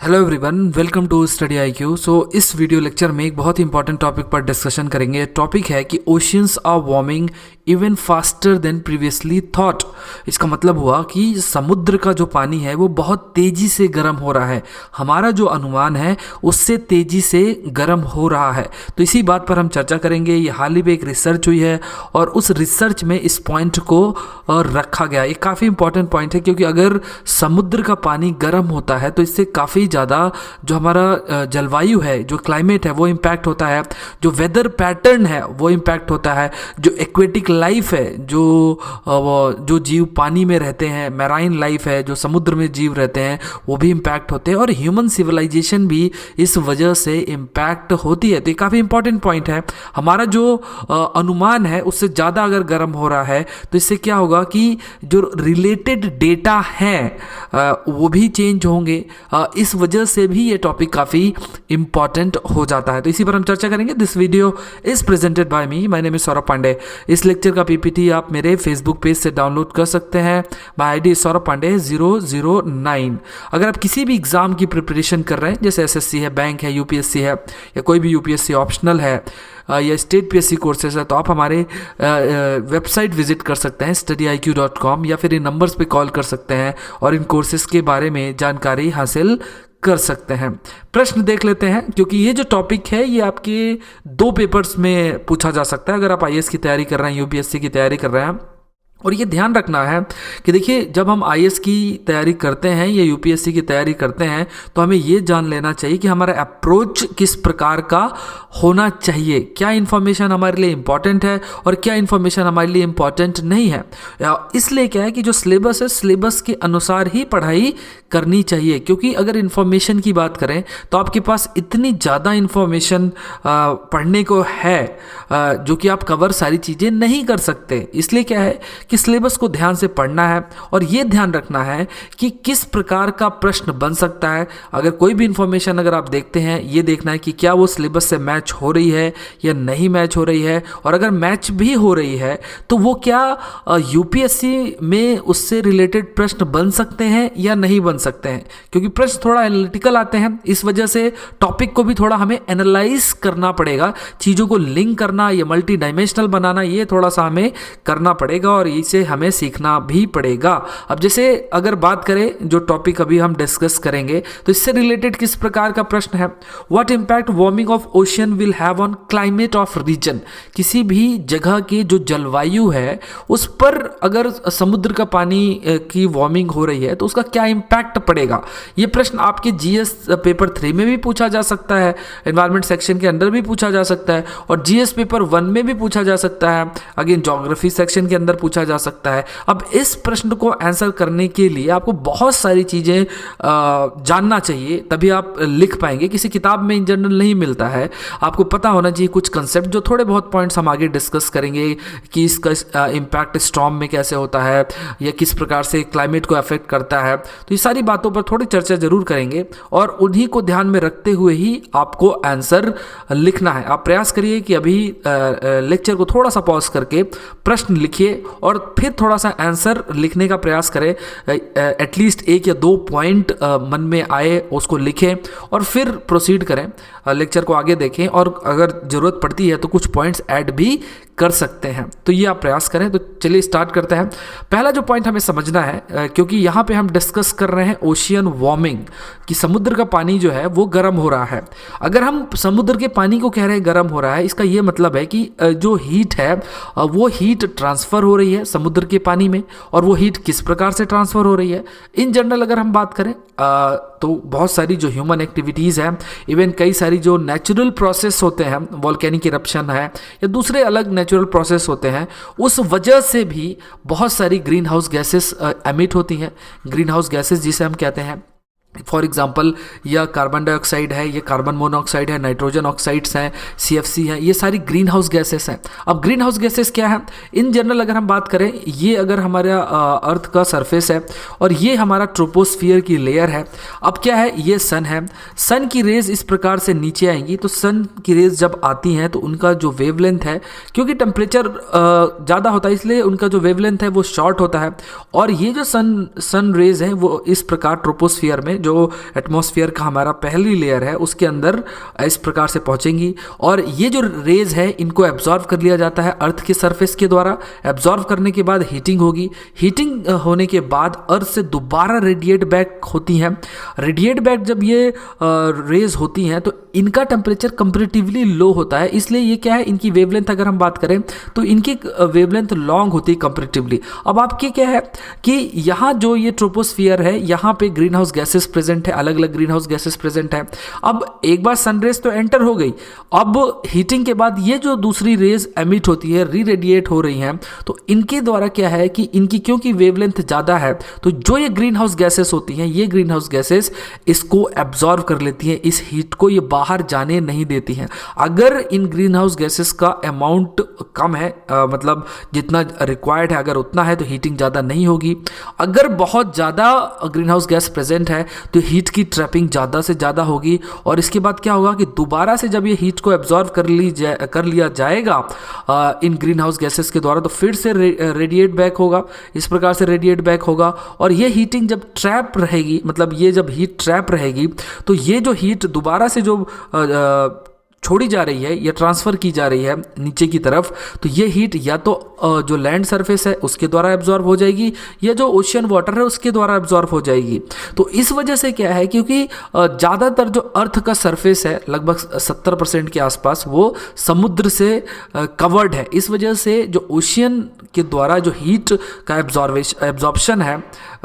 Hello everyone, welcome to study IQ। इस video lecture में एक बहुत ही इंपॉर्टेंट टॉपिक पर डिस्कशन करेंगे। टॉपिक है कि oceans are warming even faster than previously thought. इसका मतलब हुआ कि समुद्र का जो पानी है वो बहुत तेज़ी से गर्म हो रहा है। हमारा जो अनुमान है उससे तेज़ी से गर्म हो रहा है। तो इसी बात पर हम चर्चा करेंगे। ये हाल ही में एक रिसर्च हुई है और उस रिसर्च में इस पॉइंट को रखा गया। ये काफ़ी इंपॉर्टेंट पॉइंट है क्योंकि अगर समुद्र का पानी गर्म होता है तो इससे काफ़ी ज़्यादा जो हमारा जलवायु है, जो क्लाइमेट है वो इम्पैक्ट होता है, जो वेदर पैटर्न है वो इम्पैक्ट होता है, जो एक्वेटिक लाइफ है, जो जीव पानी में रहते हैं, मैराइन लाइफ है, जो समुद्र में जीव रहते हैं वो भी इम्पैक्ट होते हैं और ह्यूमन सिविलाइजेशन भी इस वजह से इम्पैक्ट होती है। तो ये काफ़ी इंपॉर्टेंट पॉइंट है। हमारा जो अनुमान है उससे ज़्यादा अगर गर्म हो रहा है तो इससे क्या होगा कि जो रिलेटेड डेटा हैं वो भी चेंज होंगे। इस वजह से भी ये टॉपिक काफ़ी इंपॉर्टेंट हो जाता है। तो इसी पर हम चर्चा करेंगे। This video is presented by me, my name is Saurabh Pandey. इस लेक्चर का पीपीटी आप मेरे फेसबुक पेज से डाउनलोड कर सकते हैं। My ID Saurabh Pandey 009। अगर आप किसी भी एग्जाम की प्रिपरेशन कर रहे हैं, जैसे एसएससी है, बैंक है, यूपीएससी है, या कोई भी यूपीएससी ऑप्शनल है या स्टेट पीएससी कोर्सेज है, तो आप हमारे वेबसाइट विजिट कर सकते हैं studiiq.com, या फिर इन नंबर्स पे कॉल कर सकते हैं और इन कोर्सेज के बारे में जानकारी हासिल कर सकते हैं। प्रश्न देख लेते हैं क्योंकि ये जो टॉपिक है ये आपके 2 पेपर्स में पूछा जा सकता है। अगर आप आईएएस की तैयारी कर रहे हैं, यूपीएससी की तैयारी कर रहे हैं, और ये ध्यान रखना है कि देखिए जब हम आईएएस की तैयारी करते हैं या यूपीएससी की तैयारी करते हैं तो हमें ये जान लेना चाहिए कि हमारा अप्रोच किस प्रकार का होना चाहिए, क्या इन्फॉर्मेशन हमारे लिए इम्पॉर्टेंट है और क्या इन्फॉर्मेशन हमारे लिए इम्पॉर्टेंट नहीं है। इसलिए क्या है कि जो सिलेबस है, सिलेबस के अनुसार ही पढ़ाई करनी चाहिए। क्योंकि अगर इन्फॉर्मेशन की बात करें तो आपके पास इतनी ज़्यादा इन्फॉर्मेशन पढ़ने को है जो कि आप कवर सारी चीज़ें नहीं कर सकते। इसलिए क्या है कि सिलेबस को ध्यान से पढ़ना है और ये ध्यान रखना है कि किस प्रकार का प्रश्न बन सकता है। अगर कोई भी इंफॉर्मेशन अगर आप देखते हैं, ये देखना है कि क्या वो सिलेबस से मैच हो रही है या नहीं मैच हो रही है, और अगर मैच भी हो रही है तो वो क्या यूपीएससी में उससे रिलेटेड प्रश्न बन सकते हैं या नहीं बन सकते हैं। क्योंकि प्रश्न थोड़ा एनालिटिकल आते हैं, इस वजह से टॉपिक को भी थोड़ा हमें एनालाइज करना पड़ेगा। चीज़ों को लिंक करना, ये मल्टी डायमेंशनल बनाना, ये थोड़ा सा हमें करना पड़ेगा और इसे हमें सीखना भी पड़ेगा। अब जैसे अगर बात करें जो टॉपिक अभी हम डिस्कस करेंगे तो इससे रिलेटेड किस प्रकार का प्रश्न है, what impact warming of ocean will have on climate of region. किसी भी जगह की जो जलवायु है उस पर अगर समुद्र का पानी की वार्मिंग हो रही है तो उसका क्या इम्पैक्ट पड़ेगा। ये प्रश्न आपके जीएस पेपर 3 में भी पूछा जा सकता है, एनवायरमेंट सेक्शन के अंदर भी पूछा जा सकता है, और जीएस पेपर 1 में भी पूछा जा सकता है, अगेन ज्योग्राफी सेक्शन के अंदर पूछा जा सकता है। अब इस प्रश्न को आंसर करने के लिए आपको बहुत सारी चीज़ें जानना चाहिए, तभी आप लिख पाएंगे। किसी किताब में इन जनरल नहीं मिलता है। आपको पता होना चाहिए कुछ कंसेप्ट, जो थोड़े बहुत पॉइंट्स हम आगे डिस्कस करेंगे कि इसका इम्पैक्ट स्टॉर्म में कैसे होता है या किस प्रकार से क्लाइमेट को अफेक्ट करता है। तो ये सारी बातों पर थोड़ी चर्चा जरूर करेंगे और उन्हीं को ध्यान में रखते हुए ही आपको आंसर लिखना है। आप प्रयास करिए कि अभी लेक्चर को थोड़ा सा पॉज करके प्रश्न लिखिए और फिर थोड़ा सा आंसर लिखने का प्रयास करें। एटलीस्ट 1 या 2 पॉइंट मन में आए उसको लिखें और फिर प्रोसीड करें, लेक्चर को आगे देखें, और अगर ज़रूरत पड़ती है तो कुछ पॉइंट्स ऐड भी कर सकते हैं। तो ये आप प्रयास करें। तो चलिए स्टार्ट करते हैं। पहला जो पॉइंट हमें समझना है, क्योंकि यहाँ पे हम डिस्कस कर रहे हैं ओशियन वार्मिंग, कि समुद्र का पानी जो है वो गर्म हो रहा है। अगर हम समुद्र के पानी को कह रहे हैं गर्म हो रहा है, इसका ये मतलब है कि जो हीट है वो हीट ट्रांसफ़र हो रही है समुद्र के पानी में, और वो हीट किस प्रकार से ट्रांसफ़र हो रही है। इन जनरल अगर हम बात करें तो बहुत सारी जो ह्यूमन एक्टिविटीज़ हैं, इवन कई सारी जो नेचुरल प्रोसेस होते हैं, वॉल्केनिक इरप्शन है या दूसरे अलग नेचुरल प्रोसेस होते हैं, उस वजह से भी बहुत सारी ग्रीन हाउस गैसेस एमिट होती हैं। ग्रीन हाउस गैसेस जिसे हम कहते हैं, फॉर एग्जाम्पल यह कार्बन डाइऑक्साइड है, ये कार्बन मोनोऑक्साइड है, नाइट्रोजन ऑक्साइड्स हैं, CFC हैं, ये सारी ग्रीन हाउस गैसेस हैं। अब ग्रीन हाउस गैसेस क्या है इन जनरल अगर हम बात करें, ये अगर हमारा अर्थ का सरफेस है और ये हमारा ट्रोपोस्फियर की लेयर है। अब क्या है, ये सन है, सन की रेज इस प्रकार से नीचे आएंगी, तो सन की रेज जब आती हैं तो उनका जो वेवलेंथ है, क्योंकि टेम्परेचर ज़्यादा होता है इसलिए उनका जो वेवलेंथ है वो शॉर्ट होता है, और ये जो सन रेज हैं वो इस प्रकार ट्रोपोस्फियर में में, जो एटमॉस्फेयर का हमारा पहली लेयर है उसके अंदर इस प्रकार से पहुंचेंगी और ये जो रेज है इनको एब्जॉर्व कर लिया जाता है अर्थ के सरफेस के द्वारा। एब्जॉर्व करने के बाद हीटिंग होगी, हीटिंग होने के बाद अर्थ से दोबारा रेडिएट बैक होती हैं। रेडिएट बैक जब ये रेज होती हैं तो इनका टेम्परेचर कंपैरेटिवली लो होता है, इसलिए ये क्या है, इनकी वेवलेंथ अगर हम बात करें तो इनकी वेवलेंथ लॉन्ग होती है कंपैरेटिवली। अब आपके क्या है कि यहाँ जो ये ट्रोपोस्फियर है यहाँ पे ग्रीन हाउस गैसेस प्रेजेंट है, अलग अलग ग्रीन हाउस गैसेस प्रेजेंट है। अब एक बार सनरेज तो एंटर हो गई, अब हीटिंग के बाद ये जो दूसरी रेज एमिट होती है, री रेडिएट हो रही हैं, तो इनके द्वारा क्या है कि इनकी क्योंकि वेवलेंथ ज़्यादा है तो जो ये ग्रीन हाउस गैसेस होती हैं, ये ग्रीन हाउस गैसेस इसको एब्जॉर्व कर लेती हैं, इस हीट को ये बाहर जाने नहीं देती हैं। अगर इन ग्रीन हाउस गैसेस का अमाउंट कम है, मतलब जितना रिक्वायर्ड है अगर उतना है, तो हीटिंग ज़्यादा नहीं होगी। अगर बहुत ज़्यादा ग्रीन हाउस गैस प्रेजेंट है तो हीट की ट्रैपिंग ज़्यादा से ज़्यादा होगी और इसके बाद क्या होगा कि दोबारा से जब ये हीट को एब्जॉर्व कर लिया जाएगा इन ग्रीन हाउस गैसेस के द्वारा, तो फिर से रेडिएट बैक होगा, इस प्रकार से रेडिएट बैक होगा और ये हीटिंग जब ट्रैप रहेगी, मतलब ये जब हीट ट्रैप रहेगी तो ये जो हीट दोबारा से जो छोड़ी जा रही है या ट्रांसफ़र की जा रही है नीचे की तरफ, तो ये हीट या तो जो लैंड सरफेस है उसके द्वारा एब्जॉर्ब हो जाएगी या जो ओशियन वाटर है उसके द्वारा एब्जॉर्ब हो जाएगी। तो इस वजह से क्या है, क्योंकि ज़्यादातर जो अर्थ का सरफेस है लगभग 70% के आसपास वो समुद्र से कवर्ड है, इस वजह से जो ओशियन के द्वारा जो हीट का एब्जॉर्प्शन है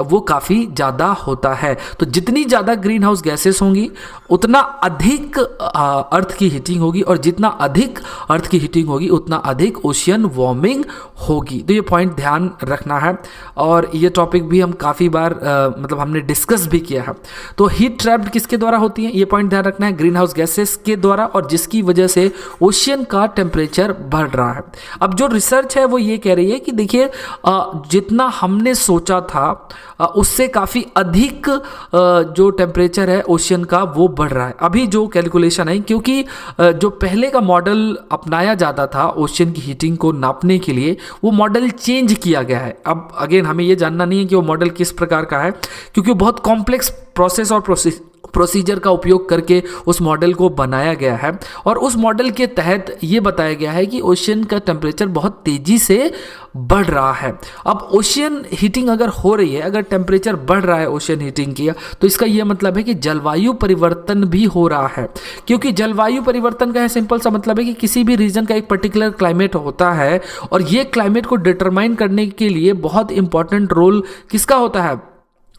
वो काफ़ी ज़्यादा होता है। तो जितनी ज़्यादा ग्रीन हाउस गैसेस होंगी उतना अधिक अर्थ की हीटिंग होगी और जितना अधिक अर्थ की हीटिंग होगी उतना अधिक ओशियन वार्मिंग होगी। तो ये पॉइंट ध्यान रखना है और ये टॉपिक भी हम काफ़ी बार मतलब हमने डिस्कस भी किया है। तो हीट ट्रैप्ड किसके द्वारा होती है, ये पॉइंट ध्यान रखना है, ग्रीन हाउस गैसेस के द्वारा, और जिसकी वजह से ओशियन का टेम्परेचर बढ़ रहा है। अब जो रिसर्च है वो ये कह रही है कि देखिए जितना हमने सोचा था उससे काफ़ी अधिक जो टेम्परेचर है ओशियन का वो बढ़ रहा है। अभी जो कैलकुलेशन है, क्योंकि जो पहले का मॉडल अपनाया जाता था ओशियन की हीटिंग को नापने के लिए, वो मॉडल चेंज किया गया है। अब अगेन हमें ये जानना नहीं है कि वो मॉडल किस प्रकार का है, क्योंकि वो बहुत कॉम्प्लेक्स प्रोसेस और प्रोसीजर का उपयोग करके उस मॉडल को बनाया गया है और उस मॉडल के तहत ये बताया गया है कि ओशियन का टेम्परेचर बहुत तेज़ी से बढ़ रहा है। अब ओशियन हीटिंग अगर हो रही है, अगर टेम्परेचर बढ़ रहा है ओशियन हीटिंग की, तो इसका ये मतलब है कि जलवायु परिवर्तन भी हो रहा है। क्योंकि जलवायु परिवर्तन का सिंपल सा मतलब है कि किसी भी रीजन का एक पर्टिकुलर क्लाइमेट होता है और ये क्लाइमेट को डिटरमाइन करने के लिए बहुत इंपॉर्टेंट रोल किसका होता है।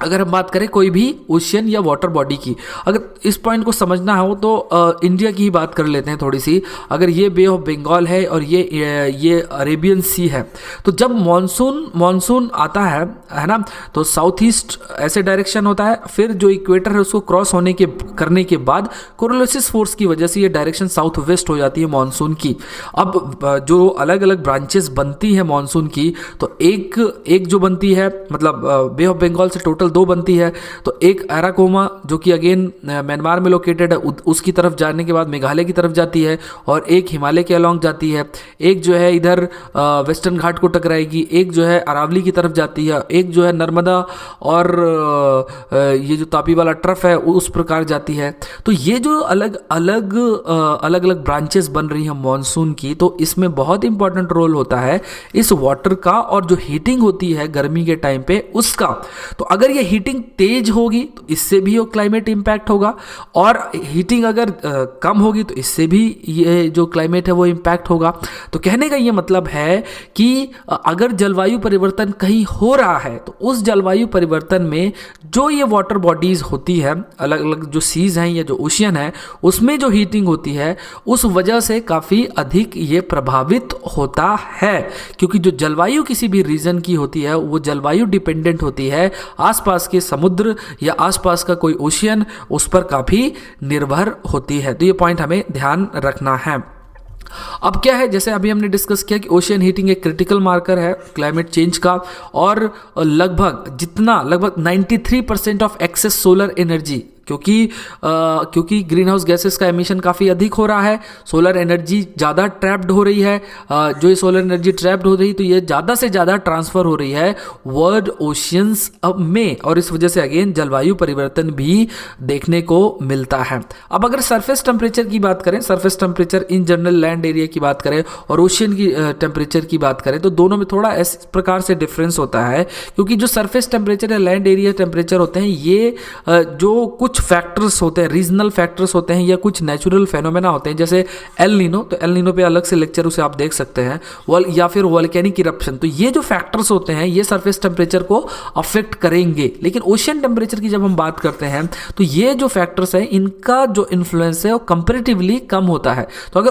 अगर हम बात करें कोई भी ओशियन या वाटर बॉडी की, अगर इस पॉइंट को समझना हो तो इंडिया की ही बात कर लेते हैं थोड़ी सी। अगर ये बे ऑफ बंगाल है और ये अरेबियन सी है, तो जब मॉनसून आता है ना, तो साउथ ईस्ट ऐसे डायरेक्शन होता है, फिर जो इक्वेटर है उसको क्रॉस करने के बाद कोरोलिसिस फोर्स की वजह से ये डायरेक्शन साउथ वेस्ट हो जाती है मॉनसून की। अब जो अलग अलग ब्रांचेस बनती हैं मॉनसून की, तो एक जो बनती है, मतलब बे ऑफ बंगाल से टोटल 2 बनती है। तो एक एराकोमा जो कि अगेन म्यांमार में लोकेटेड है, उसकी तरफ जाने के बाद मेघालय की तरफ जाती है, और एक हिमालय के अलॉन्ग जाती है, एक जो है इधर वेस्टर्न घाट को टकराएगी, एक जो है अरावली की तरफ जाती है, एक जो है नर्मदा और ये जो तापी वाला ट्रफ है उस प्रकार जाती है। तो ये जो अलग अलग ब्रांचेस बन रही हैं मॉनसून की, तो इसमें बहुत इंपॉर्टेंट रोल होता है इस वाटर का, और जो हीटिंग होती है गर्मी के टाइम पे उसका। तो अगर ये हीटिंग तेज होगी तो इससे भी वो क्लाइमेट इम्पैक्ट होगा, और हीटिंग अगर कम होगी तो इससे भी ये जो क्लाइमेट है वो इम्पैक्ट होगा। तो कहने का ये मतलब है कि अगर जलवायु परिवर्तन कहीं हो रहा है तो उस जलवायु परिवर्तन में जो ये वाटर बॉडीज होती है, अलग अलग जो सीज हैं या जो ओशियन है, उसमें जो हीटिंग होती है उस वजह से काफ़ी अधिक ये प्रभावित होता है। क्योंकि जो जलवायु किसी भी रीजन की होती है वो जलवायु डिपेंडेंट होती है, आसपास के समुद्र या आसपास का कोई ओशियन उस पर काफ़ी निर्भर होती है। तो ये पॉइंट हमें ध्यान रखना है। अब क्या है, जैसे अभी हमने डिस्कस किया कि ओशियन हीटिंग एक क्रिटिकल मार्कर है क्लाइमेट चेंज का, और लगभग 93% ऑफ एक्सेस सोलर एनर्जी क्योंकि ग्रीन हाउस गैसेस का एमिशन काफ़ी अधिक हो रहा है, सोलर एनर्जी ज़्यादा ट्रैप्ड हो रही है। जो ये सोलर एनर्जी ट्रैप्ड हो रही है तो ये ज़्यादा से ज़्यादा ट्रांसफ़र हो रही है वर्ल्ड ओशियंस में, और इस वजह से अगेन जलवायु परिवर्तन भी देखने को मिलता है। अब अगर सरफेस टेम्परेचर की बात करें, surface temperature in general land area की बात करें और ओशियन की टेम्परेचर की बात करें, तो दोनों में थोड़ा इस प्रकार से डिफरेंस होता है, क्योंकि जो सरफेस टेम्परेचर या लैंड एरिया टेम्परेचर होते हैं ये जो कुछ फैक्टर्स होते हैं, रीजनल फैक्टर्स होते हैं या कुछ नेचुरल फेनोमेना होते हैं, जैसे एल नीनो, तो एल नीनो पे अलग से लेक्चर उसे आप देख सकते हैं, या फिर वोल्केनिक इरप्शन, तो ये जो फैक्टर्स होते हैं ये सरफेस टेम्परेचर को अफेक्ट करेंगे। लेकिन ओशियन टेम्परेचर की जब हम बात करते हैं तो ये जो फैक्टर्स हैं इनका जो इन्फ्लुएंस है वो कंपैरेटिवली कम होता है। तो अगर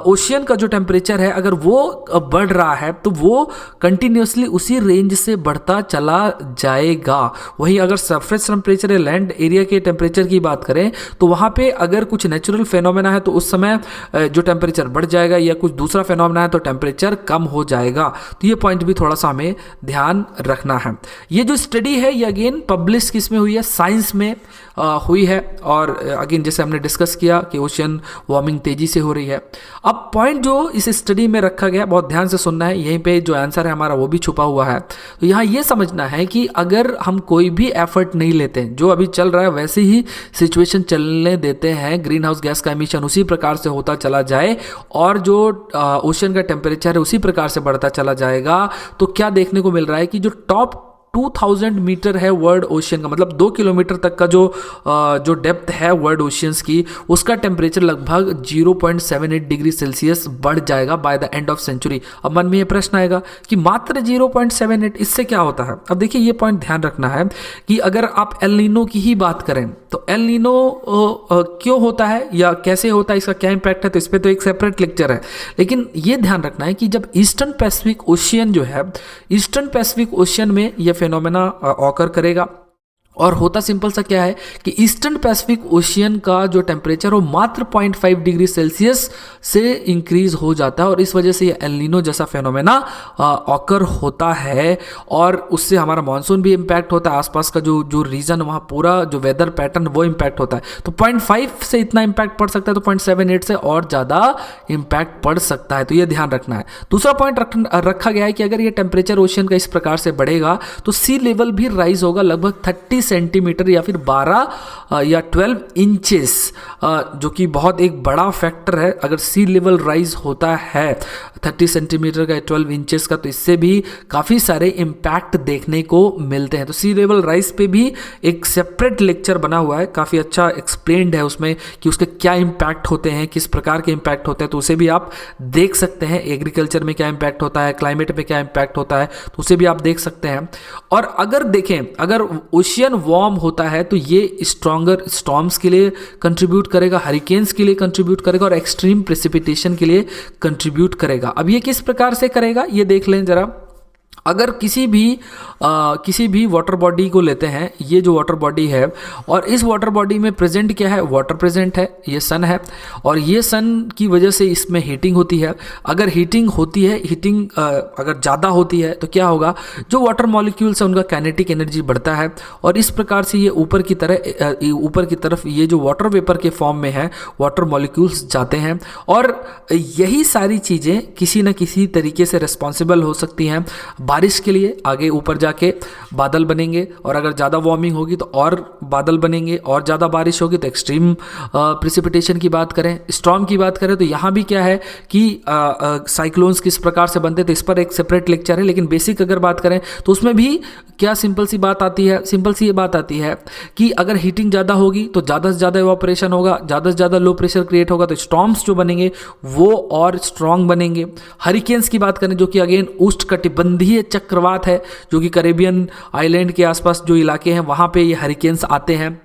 ओशियन का जो टेम्परेचर है अगर वो बढ़ रहा है तो वो कंटिन्यूसली उसी रेंज से बढ़ता चला जाएगा। वहीं अगर सरफेस टेम्परेचर या लैंड एरिया के टेम्परेचर की बात करें तो वहाँ पे अगर कुछ नेचुरल फेनोमेना है तो उस समय जो टेम्परेचर बढ़ जाएगा, या कुछ दूसरा फेनोमेना है तो टेम्परेचर कम हो जाएगा। तो ये पॉइंट भी थोड़ा सा हमें ध्यान रखना है। ये जो स्टडी है ये अगेन पब्लिश किस में हुई है, साइंस में हुई है, और अगेन जैसे हमने डिस्कस किया कि ओशियन वार्मिंग तेजी से हो रही है। अब पॉइंट जो इस स्टडी में रखा गया, बहुत ध्यान से सुनना है, यहीं पे जो आंसर है हमारा वो भी छुपा हुआ है। तो यहाँ ये समझना है कि अगर हम कोई भी एफर्ट नहीं लेते हैं, जो अभी चल रहा है वैसे ही सिचुएशन चलने देते हैं, ग्रीन हाउस गैस का एमिशन उसी प्रकार से होता चला जाए और जो ओशियन का टेम्परेचर है उसी प्रकार से बढ़ता चला जाएगा, तो क्या देखने को मिल रहा है कि जो टॉप 2000 मीटर है वर्ल्ड ओशियन का, मतलब 2 किलोमीटर तक का जो डेप्थ है वर्ल्ड ओशियंस की, उसका टेम्परेचर लगभग 0.78 डिग्री सेल्सियस बढ़ जाएगा by the end of century. अब मन में ये प्रश्न आएगा कि मात्र 0.78, इससे क्या होता है? अब देखिए ये पॉइंट ध्यान रखना है कि अगर आप एल नीनो की ही बात करें तो एल नीनो क्यों होता है या कैसे होता है, इसका क्या इंपैक्ट है, तो इस पर तो एक सेपरेट लेक्चर है। लेकिन ये ध्यान रखना है कि जब ईस्टर्न पैसिफिक ओशियन जो है, ईस्टर्न पैसिफिक ओशियन में यह फेनोमेना ऑकर करेगा, और होता सिंपल सा क्या है कि ईस्टर्न पैसिफिक ओशियन का जो टेम्परेचर वो मात्र 0.5 डिग्री सेल्सियस से इंक्रीज हो जाता है, और इस वजह से ये एल नीनो जैसा फेनोमेना ऑकर होता है, और उससे हमारा मानसून भी इम्पैक्ट होता है, आसपास का जो रीजन वहाँ पूरा जो वेदर पैटर्न वो इम्पैक्ट होता है। तो 0.5 से इतना इम्पैक्ट पड़ सकता है, तो 0.78 से और ज़्यादा इम्पैक्ट पड़ सकता है, तो ये ध्यान रखना है। दूसरा पॉइंट रखा गया है कि अगर ये टेम्परेचर ओशियन का इस प्रकार से बढ़ेगा तो सी लेवल भी राइज होगा लगभग 30 सेंटीमीटर या फिर 12 या 12 इंचेस, जो कि बहुत एक बड़ा फैक्टर है। अगर सी लेवल राइज होता है 30 सेंटीमीटर का, 12 इंचेस का, तो इससे भी काफ़ी सारे इम्पैक्ट देखने को मिलते हैं। तो सी लेवल राइज पे भी एक सेपरेट लेक्चर बना हुआ है, काफ़ी अच्छा एक्सप्लेन्ड है उसमें कि उसके क्या इम्पैक्ट होते हैं, किस प्रकार के इम्पैक्ट होते हैं, तो उसे भी आप देख सकते हैं। एग्रीकल्चर में क्या इम्पैक्ट होता है, क्लाइमेट में क्या इम्पैक्ट होता है, तो उसे भी आप देख सकते हैं। और अगर देखें, अगर ओशियन वार्म होता है तो ये स्ट्रॉन्गर स्टॉर्म्स के लिए कंट्रीब्यूट करेगा, हरिकेन्स के लिए कंट्रीब्यूट करेगा, और एक्सट्रीम प्रेसिपिटेशन के लिए कंट्रीब्यूट करेगा। अब ये किस प्रकार से करेगा ये देख लें जरा। अगर किसी भी वाटर बॉडी को लेते हैं, ये जो वाटर बॉडी है, और इस वाटर बॉडी में प्रेजेंट क्या है, वाटर प्रेजेंट है, ये सन है, और ये सन की वजह से इसमें हीटिंग होती है। अगर हीटिंग होती है, अगर ज़्यादा होती है तो क्या होगा, जो वाटर मॉलिक्यूल्स है उनका काइनेटिक एनर्जी बढ़ता है, और इस प्रकार से ये ऊपर की तरफ ये जो वाटर वेपर के फॉर्म में है वाटर मॉलिक्यूल्स जाते हैं, और यही सारी चीज़ें किसी न किसी तरीके से रिस्पॉन्सिबल हो सकती हैं बारिश के लिए। आगे ऊपर जाके बादल बनेंगे, और अगर ज़्यादा वार्मिंग होगी तो और बादल बनेंगे, और ज़्यादा बारिश होगी तो एक्सट्रीम प्रेसिपिटेशन की बात करें, स्टॉर्म की बात करें, तो यहाँ भी क्या है कि साइक्लोन्स किस प्रकार से बनते हैं, तो इस पर एक सेपरेट लेक्चर है। लेकिन बेसिक अगर बात करें तो उसमें भी क्या सिंपल सी ये बात आती है कि अगर हीटिंग ज़्यादा होगी तो ज़्यादा से ज़्यादा इवापोरेशन होगा, ज़्यादा से ज़्यादा लो प्रेशर क्रिएट होगा, तो स्टॉर्म्स जो बनेंगे वो और स्ट्रॉन्ग बनेंगे। हरिकेन्स की बात करें जो कि अगेन उष्णकटिबंधीय चक्रवात है, जो कि कैरेबियन आइलैंड के आसपास जो इलाके हैं वहाँ पे ये हरिकेन्स आते हैं।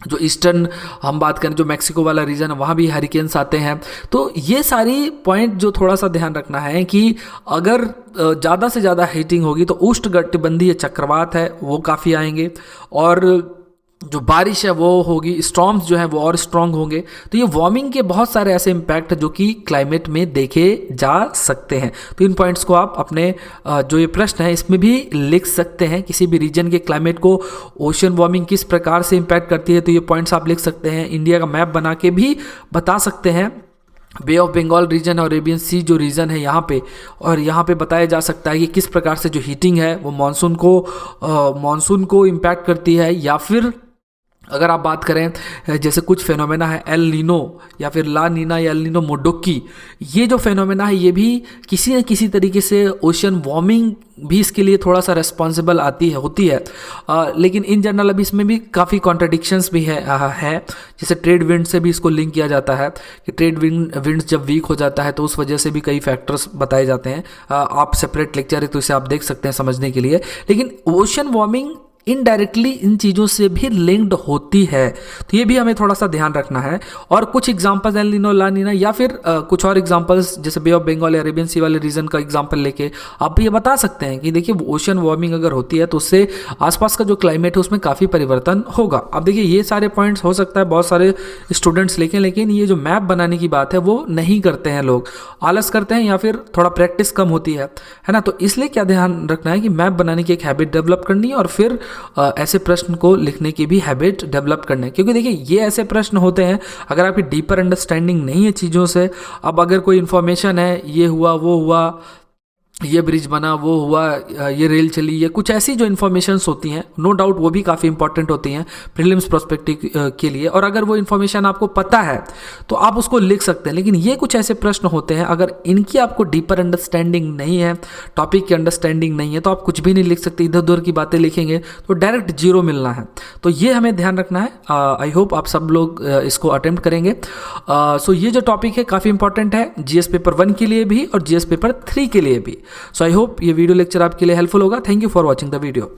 जो ईस्टर्न हम बात करें, जो मैक्सिको वाला रीजन है वहाँ भी हरिकेन्स आते हैं। तो ये सारी पॉइंट जो थोड़ा सा ध्यान रखना है कि अगर ज़्यादा से ज़्यादा हीटिंग होगी तो उष्णकटिबंधीय चक्रवात है वो काफ़ी आएंगे, और जो बारिश है वो होगी, स्टॉर्म्स जो है वो और स्ट्रांग होंगे। तो ये वार्मिंग के बहुत सारे ऐसे इम्पैक्ट जो कि क्लाइमेट में देखे जा सकते हैं। तो इन पॉइंट्स को आप अपने जो ये प्रश्न है इसमें भी लिख सकते हैं। किसी भी रीजन के क्लाइमेट को ओशन वार्मिंग किस प्रकार से इम्पैक्ट करती है, तो ये पॉइंट्स आप लिख सकते हैं। इंडिया का मैप बना के भी बता सकते हैं। बे ऑफ बंगाल रीजन और अरेबियन सी जो रीजन है यहाँ पे, और यहाँ पे बताया जा सकता है कि किस प्रकार से जो हीटिंग है वो मानसून को इम्पैक्ट करती है। या फिर अगर आप बात करें जैसे कुछ फेनोमेना है एल नीनो या फिर ला नीना या एल नीनो मोडोकी, ये जो फेनोमेना है ये भी किसी न किसी तरीके से ओशन वार्मिंग भी इसके लिए थोड़ा सा रेस्पॉन्सिबल होती है। लेकिन इन जनरल अभी इसमें भी काफ़ी कॉन्ट्रडिक्शंस भी है। जैसे ट्रेड विंड से भी इसको लिंक किया जाता है कि ट्रेड विंड्स जब वीक हो जाता है तो उस वजह से भी कई फैक्टर्स बताए जाते हैं। आप सेपरेट लेक्चर है तो इसे आप देख सकते हैं समझने के लिए। लेकिन ओशन वार्मिंग इनडायरेक्टली इन चीज़ों से भी लिंक्ड होती है, तो ये भी हमें थोड़ा सा ध्यान रखना है। और कुछ एग्जांपल्स एल नीनो ला नीना या फिर कुछ और एग्जांपल्स जैसे बे ऑफ बंगाल या अरेबियन सी वाले रीजन का एग्जांपल लेके आप ये बता सकते हैं कि देखिए ओशन वार्मिंग अगर होती है तो उससे आसपास का जो क्लाइमेट है उसमें काफ़ी परिवर्तन होगा। अब देखिए ये सारे पॉइंट्स हो सकता है बहुत सारे स्टूडेंट्स लेकिन ये जो मैप बनाने की बात है वो नहीं करते हैं, लोग आलस करते हैं या फिर थोड़ा प्रैक्टिस कम होती है ना। तो इसलिए क्या ध्यान रखना है कि मैप बनाने की एक हैबिट डेवलप करनी है और फिर ऐसे प्रश्न को लिखने की भी हैबिट डेवलप करना है। क्योंकि देखिए ये ऐसे प्रश्न होते हैं अगर आपकी डीपर अंडरस्टैंडिंग नहीं है चीज़ों से, अब अगर कोई इन्फॉर्मेशन है ये हुआ वो हुआ, ये ब्रिज बना वो हुआ, ये रेल चली, ये कुछ ऐसी जो इन्फॉर्मेशंस होती हैं नो डाउट वो भी काफ़ी इंपॉर्टेंट होती हैं प्रीलिम्स प्रोस्पेक्टिव के लिए। और अगर वो इन्फॉर्मेशन आपको पता है तो आप उसको लिख सकते हैं। लेकिन ये कुछ ऐसे प्रश्न होते हैं अगर इनकी आपको डीपर अंडरस्टैंडिंग नहीं है, टॉपिक की अंडरस्टैंडिंग नहीं है, तो आप कुछ भी नहीं लिख सकते। इधर उधर की बातें लिखेंगे तो डायरेक्ट जीरो मिलना है। तो ये हमें ध्यान रखना है। आई होप आप सब लोग इसको अटेम्प्ट करेंगे। सो ये जो टॉपिक है काफ़ी इंपॉर्टेंट है जीएस पेपर 1 के लिए भी और जीएस पेपर 3 के लिए भी। सो आई होप ये वीडियो लेक्चर आपके लिए हेल्पफुल होगा। Thank you for watching the video.